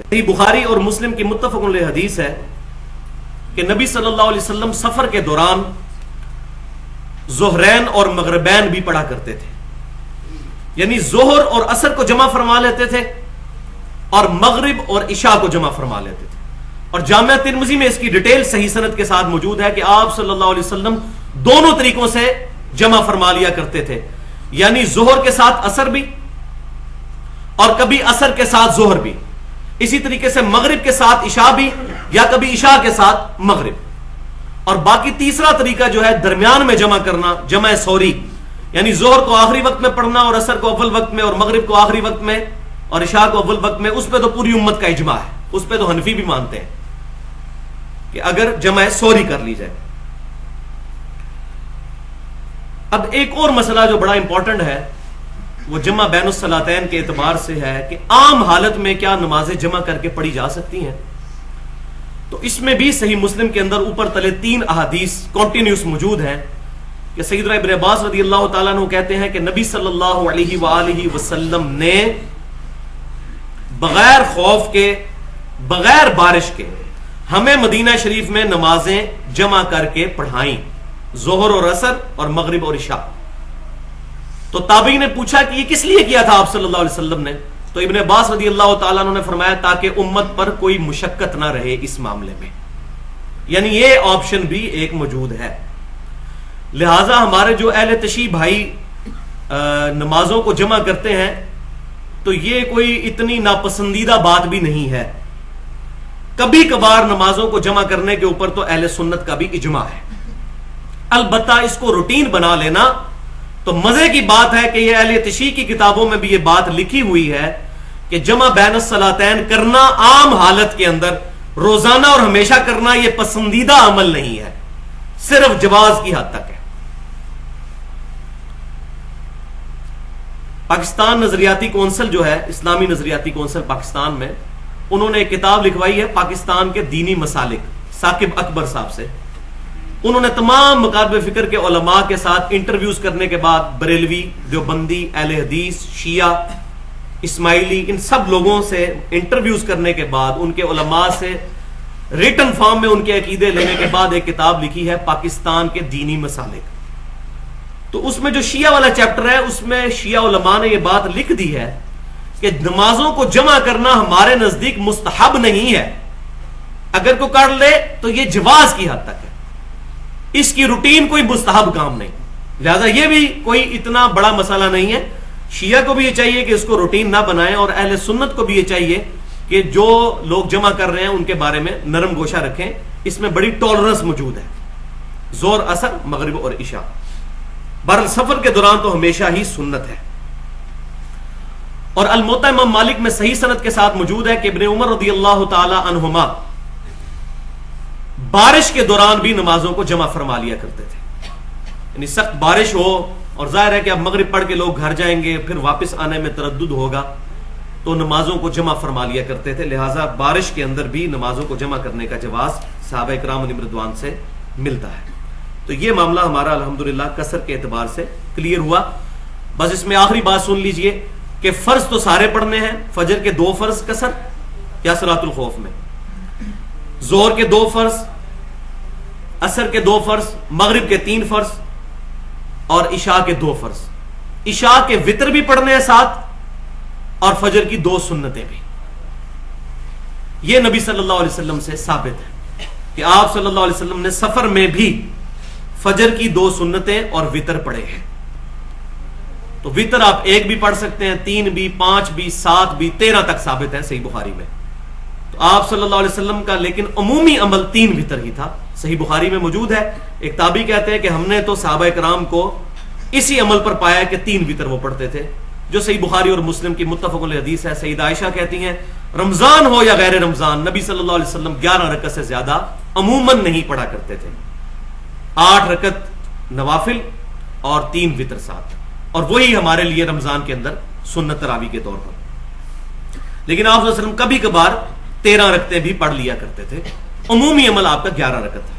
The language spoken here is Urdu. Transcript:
تھے۔ بخاری اور مسلم کی متفق علیہ حدیث ہے کہ نبی صلی اللہ علیہ وسلم سفر کے دوران ظہرین اور مغربین بھی پڑھا کرتے تھے، یعنی ظہر اور عصر کو جمع فرما لیتے تھے اور مغرب اور عشاء کو جمع فرما لیتے تھے۔ اور جامعہ ترمذی میں اس کی ڈیٹیل صحیح سند کے ساتھ موجود ہے کہ آپ صلی اللہ علیہ وسلم دونوں طریقوں سے جمع فرما لیا کرتے تھے، یعنی ظہر کے ساتھ عصر بھی اور کبھی عصر کے ساتھ ظہر بھی، اسی طریقے سے مغرب کے ساتھ عشاء بھی یا کبھی عشاء کے ساتھ مغرب۔ اور باقی تیسرا طریقہ جو ہے درمیان میں جمع کرنا، جمع سوری، یعنی ظہر کو آخری وقت میں پڑھنا اور عصر کو اول وقت میں اور مغرب کو آخری وقت میں اور عشاء کو اول وقت میں، اس پہ تو پوری امت کا اجماع ہے، اس پہ تو حنفی بھی مانتے ہیں کہ اگر جمع سوری کر لی جائے۔ اب ایک اور مسئلہ جو بڑا امپورٹنٹ ہے وہ جمع بین الصلاتین کے اعتبار سے ہے کہ عام حالت میں کیا نمازیں جمع کر کے پڑھی جا سکتی ہیں؟ تو اس میں بھی صحیح مسلم کے اندر اوپر تلے 3 احادیث کنٹینیوس موجود ہیں کہ سیدنا ابن عباس رضی اللہ تعالیٰ عنہ کہتے ہیں کہ نبی صلی اللہ علیہ وآلہ وسلم نے بغیر خوف کے، بغیر بارش کے ہمیں مدینہ شریف میں نمازیں جمع کر کے پڑھائیں، ظہر اور عصر اور مغرب اور عشاء۔ تو تابعی نے پوچھا کہ یہ کس لیے کیا تھا آپ صلی اللہ علیہ وسلم نے؟ تو ابن عباس رضی اللہ تعالیٰ عنہ نے فرمایا تاکہ امت پر کوئی مشقت نہ رہے اس معاملے میں، یعنی یہ آپشن بھی ایک موجود ہے۔ لہٰذا ہمارے جو اہل تشیع بھائی نمازوں کو جمع کرتے ہیں تو یہ کوئی اتنی ناپسندیدہ بات بھی نہیں ہے۔ کبھی کبھار نمازوں کو جمع کرنے کے اوپر تو اہل سنت کا بھی اجماع ہے، البتہ اس کو روٹین بنا لینا تو مزے کی بات ہے کہ یہ اہل تشیع کی کتابوں میں بھی یہ بات لکھی ہوئی ہے کہ جمع بین الصلاتین کرنا عام حالت کے اندر روزانہ اور ہمیشہ کرنا یہ پسندیدہ عمل نہیں ہے، صرف جواز کی حد تک ہے۔ پاکستان نظریاتی کونسل جو ہے، اسلامی نظریاتی کونسل پاکستان میں، انہوں نے ایک کتاب لکھوائی ہے پاکستان کے دینی مسالک، ثاقب اکبر صاحب سے۔ انہوں نے تمام مکاتب فکر کے علماء کے ساتھ انٹرویوز کرنے کے بعد بریلوی، دیوبندی، اہل حدیث، شیعہ، اسماعیلی، ان سب لوگوں سے انٹرویوز کرنے کے بعد، ان کے علماء سے ریٹن فارم میں ان کے عقیدے لینے کے بعد ایک کتاب لکھی ہے پاکستان کے دینی مسالک۔ تو اس میں جو شیعہ والا چیپٹر ہے اس میں شیعہ علماء نے یہ بات لکھ دی ہے کہ نمازوں کو جمع کرنا ہمارے نزدیک مستحب نہیں ہے، اگر کوئی کر لے تو یہ جواز کی حد تک ہے، اس کی روٹین کوئی مستحب کام نہیں، لہذا یہ بھی کوئی اتنا بڑا مسئلہ نہیں ہے۔ شیعہ کو بھی یہ چاہیے کہ اس کو روٹین نہ بنائیں، اور اہل سنت کو بھی یہ چاہیے کہ جو لوگ جمع کر رہے ہیں ان کے بارے میں نرم گوشہ رکھیں، اس میں بڑی ٹالرنس موجود ہے، ظہر، عصر، مغرب اور عشاء۔ بہرحال سفر کے دوران تو ہمیشہ ہی سنت ہے۔ اور الموطا امام مالک میں صحیح سند کے ساتھ موجود ہے کہ ابن عمر رضی اللہ تعالی عنہما بارش کے دوران بھی نمازوں کو جمع فرما لیا کرتے تھے، یعنی سخت بارش ہو اور ظاہر ہے کہ اب مغرب پڑھ کے لوگ گھر جائیں گے، پھر واپس آنے میں تردد ہوگا، تو نمازوں کو جمع فرما لیا کرتے تھے۔ لہٰذا بارش کے اندر بھی نمازوں کو جمع کرنے کا جواز صحابہ کرام علیہم رضوان سے ملتا ہے۔ تو یہ معاملہ ہمارا الحمدللہ قصر کے اعتبار سے کلیئر ہوا۔ بس اس میں آخری بات سن لیجئے کہ فرض تو سارے پڑھنے ہیں، فجر کے 2 فرض قصر یا صلاۃ الخوف میں، ظہر کے 2 فرض، عصر کے 2 فرض، مغرب کے 3 فرض اور عشاء کے 2 فرض۔ عشاء کے وتر بھی پڑھنے ہیں ساتھ اور فجر کی 2 سنتیں بھی۔ یہ نبی صلی اللہ علیہ وسلم سے ثابت ہے کہ آپ صلی اللہ علیہ وسلم نے سفر میں بھی فجر کی 2 سنتیں اور وتر پڑھے ہیں۔ تو وتر آپ 1 بھی پڑھ سکتے ہیں، 3 بھی، 5 بھی، 7 بھی، 13 تک ثابت ہے صحیح بخاری میں۔ تو آپ صلی اللہ علیہ وسلم کا لیکن عمومی عمل 3 وتر ہی تھا، صحیح بخاری میں موجود ہے۔ ایک تابعی کہتے ہیں کہ ہم نے تو صحابہ کرام کو اسی عمل پر پایا کہ 3 وتر وہ پڑھتے تھے، جو صحیح بخاری اور مسلم کی متفق علیہ حدیث ہے۔ سیدہ عائشہ کہتی ہیں رمضان ہو یا غیر رمضان نبی صلی اللہ علیہ وسلم 11 رکعت سے زیادہ عموماً نہیں پڑھا کرتے تھے، 8 رکعت نوافل اور 3 وتر ساتھ، اور وہی ہمارے لیے رمضان کے اندر سنت تراویح کے طور پر۔ لیکن آپ صلی اللہ علیہ وسلم کبھی کبھار 13 رکعتیں بھی پڑھ لیا کرتے تھے، عمومی عمل آپ کا 11 رکعت ہے۔